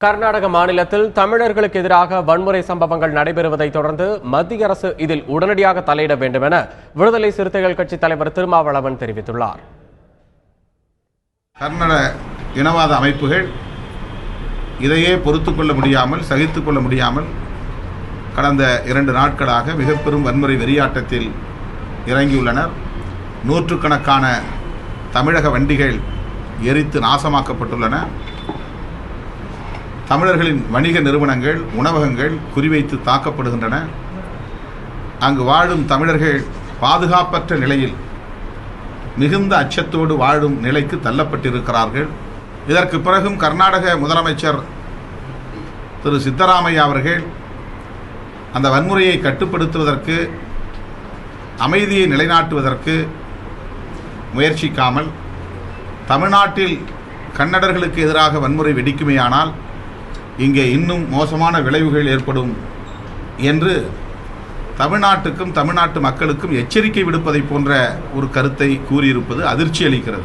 கர்நாடக மாநிலத்தில் தமிழர்களுக்கு எதிராக வன்முறை சம்பவங்கள் நடைபெறுவதை தொடர்ந்து மத்திய அரசு இதில் உடனடியாக தலையிட வேண்டும் என விடுதலை சிறுத்தைகள் கட்சி தலைவர் திருமாவளவன் தெரிவித்துள்ளார். கர்நாடக இனவாத அமைப்புகள் இதையே பொறுத்துக் கொள்ள முடியாமல் சகித்துக் கொள்ள முடியாமல் கடந்த 2 நாட்களாக மிக பெரும் வன்முறை வெறியாட்டத்தில் இறங்கியுள்ளனர். நூற்றுக்கணக்கான தமிழக வண்டிகள் எரித்து நாசமாக்கப்பட்டுள்ளன. தமிழர்களின் வணிக நிறுவனங்கள், உணவகங்கள் குறிவைத்து தாக்கப்படுகின்றன. அங்கு வாழும் தமிழர்கள் பாதுகாப்பற்ற நிலையில் மிகுந்த அச்சத்தோடு வாழும் நிலைக்கு தள்ளப்பட்டிருக்கிறார்கள். இதற்கு பிறகும் கர்நாடக முதலமைச்சர் திரு சித்தராமையா அவர்கள் அந்த வன்முறையை கட்டுப்படுத்துவதற்கு, அமைதியை நிலைநாட்டுவதற்கு முயற்சிக்காமல் தமிழ்நாட்டில் கன்னடர்களுக்கு எதிராக வன்முறை வெடிக்குமேயானால் இங்கே இன்னும் மோசமான விளைவுகள் ஏற்படும் என்று தமிழ்நாட்டுக்கும் தமிழ்நாட்டு மக்களுக்கும் எச்சரிக்கை விடுப்பதை போன்ற ஒரு கருத்தை கூறியிருப்பது அதிர்ச்சி அளிக்கிறது.